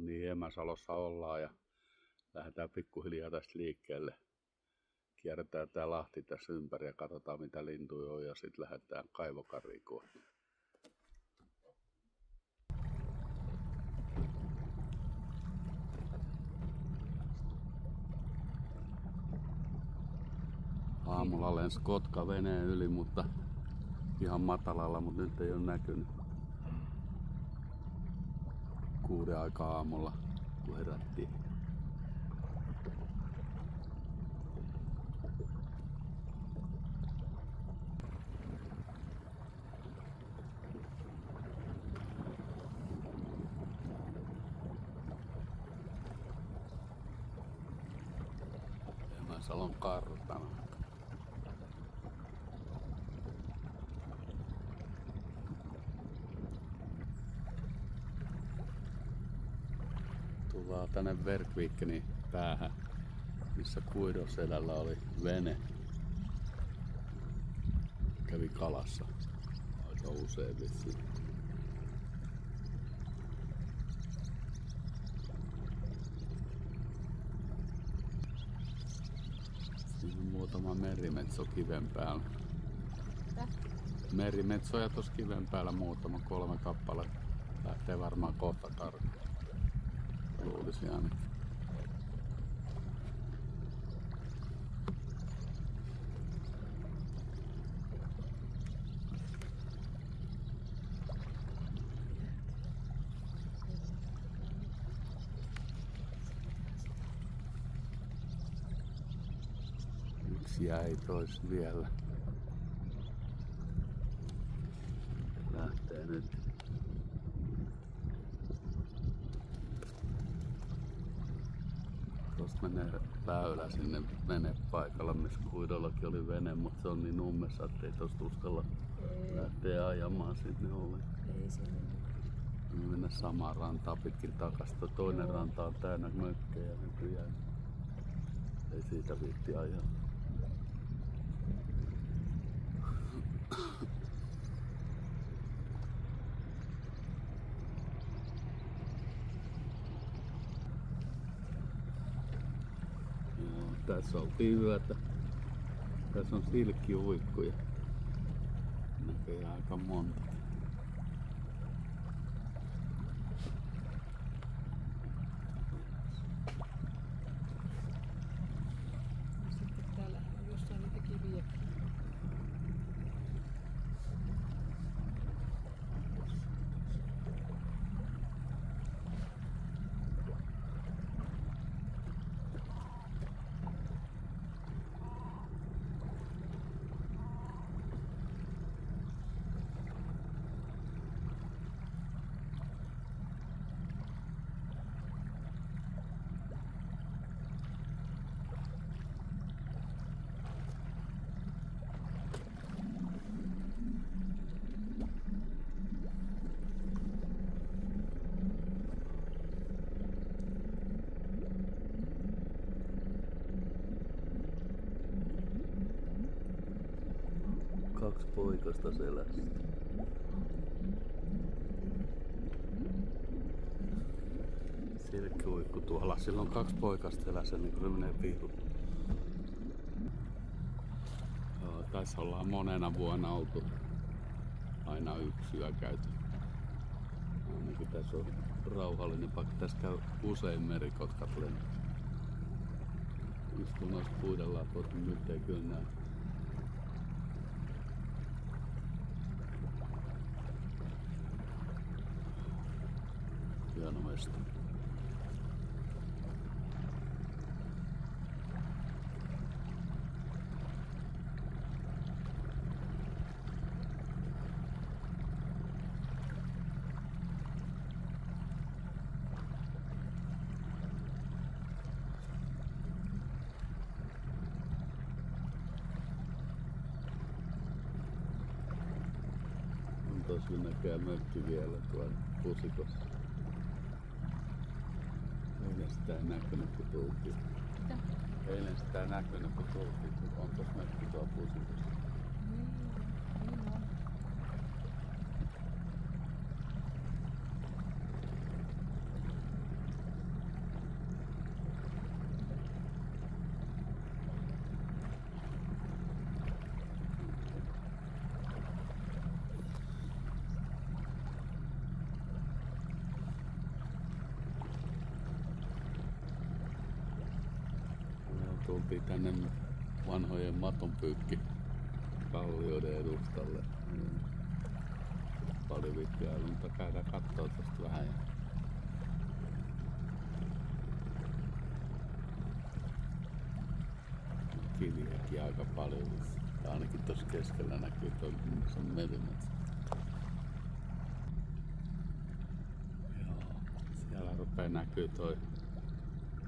niin Emäsalossa ollaan ja lähdetään pikkuhiljaa tästä liikkeelle. Kierretään tää Lahti tässä ympäri ja katsotaan mitä lintuja on ja sitten lähdetään Kaivokarriin kohti. Aamulla lensi kotka veneen yli, mutta ihan matalalla, mutta nyt ei ole näkynyt. 6 aikaa aamulla, kun herättiin. Emäsalon kartano. Tullaan tänne Verkviikenin päähän, missä Kuidoselällä oli vene. Kävi kalassa aika usein vissiin. Siinä on muutama merimetso kiven päällä. Merimetsoja tuossa kiven päällä muutama, 3 kappaletta. Lähtee varmaan kohta karkuun. Luulisi ainakin. Yksi jäi tois vielä. Lähtee nyt. Tuosta menee väylä sinne venepaikalla, missä Kuidollakin oli vene, mutta se on niin ummessa, ettei tosta uskalla lähteä ajamaan sinne ollenkaan. Ei sinne. Me mennä samaan rantaan pitkin takaisin. Toinen ranta on täynnä mökkejä nykyään. Ei siitä viitti ajaa. Tässä oltiin yötä. Tässä on silkkiuikkuja. Näköjään aika monta. Sitten täällä on jossain niitä kiviäkin. Kaksi poikasta selästä. Silkkiuikku tuolla. Sillä on 2 poikasta selässä, niin kun se menee piiru. Tässä ollaan monena vuonna oltu. Aina yksi yö käyty. Ainakin tässä on rauhallinen paikka. Tässä käy usein merikotkat lennä. Istuu noista puiden lapoista, niin nyt ei kyllä näe. Hieno mesta. Tuossa näkee mökki vielä tuolla pusikossa. Eilen sitä ei näkynyt kun tultiin. Mitä? Eilen sitä ei näkynyt kun tultiin, kun on tuossa mökki tuolla pusikossa. Niin on. tultiin tänne vanhojen matonpyykki kallioiden edustalle. Paljon vittuja lunta, käydään kattoo tosta vähän. Kiviäkin aika paljon. Ja ainakin tuossa keskellä näkyy toi merimetsä. Joo, siellä rupeaa näkyy toi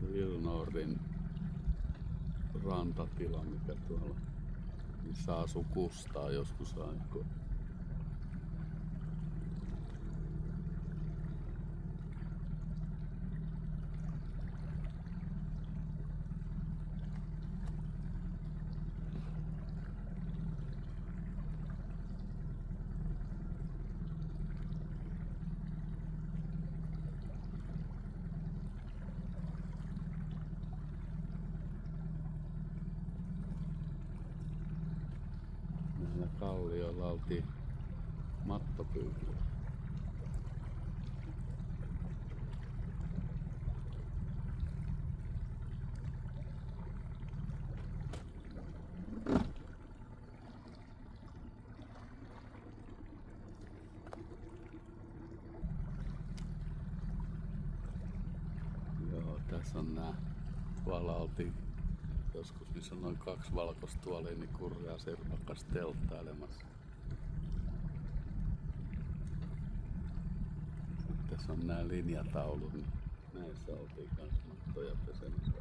Lillnordin rantatila, mikä tuolla, missä asui Kustaa joskus aikaa. Näillä kallioilla oltiin mattopyykillä. Joo, tässä on nää. Tuolla oltiin joskus, missä on noin 2 valkoista tuolia, niin Kurja Sirpakkas telttailemassa. Sitten tässä on nää linjataulut, niin näissä oltiin kans mattoja pesemässä.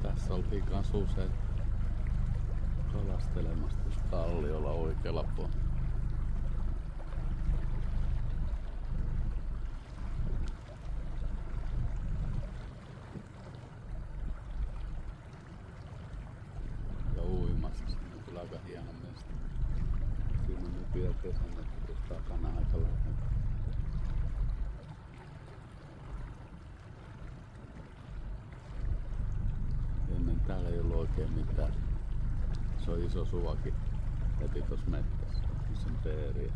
Tässä oltiin kans usein kalastelemassa tuossa kalliolla oikealla puolella. Ja uimassa, se on kyllä aika hieno mesta. Siinä on nykyään kesämökki tuossa takana aika lähellä. Ennen täällä ei ollut oikein mitään. Se on iso suvakin heti tuossa mettässä, missä on teeriä.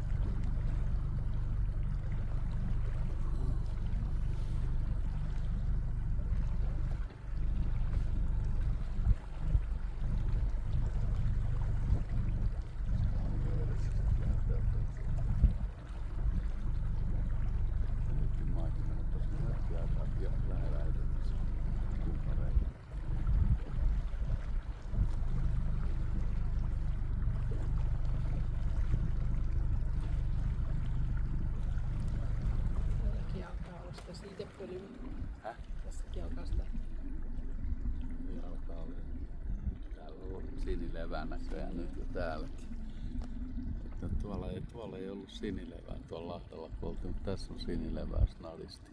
Siitepölyä. Häh? Tässäkin alkaa sitä. Alkaa olla. Täällä on sinilevää näköjään nyt jo täälläkin. Tuolla ei ollut sinilevää tuolla Lahdella kun oltiin, mutta tässä on sinilevää snadisti.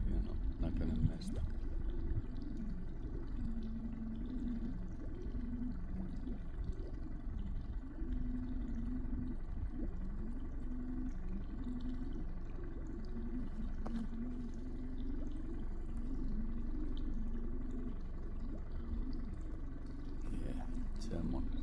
Hieno näköinen mesta. Semmonen.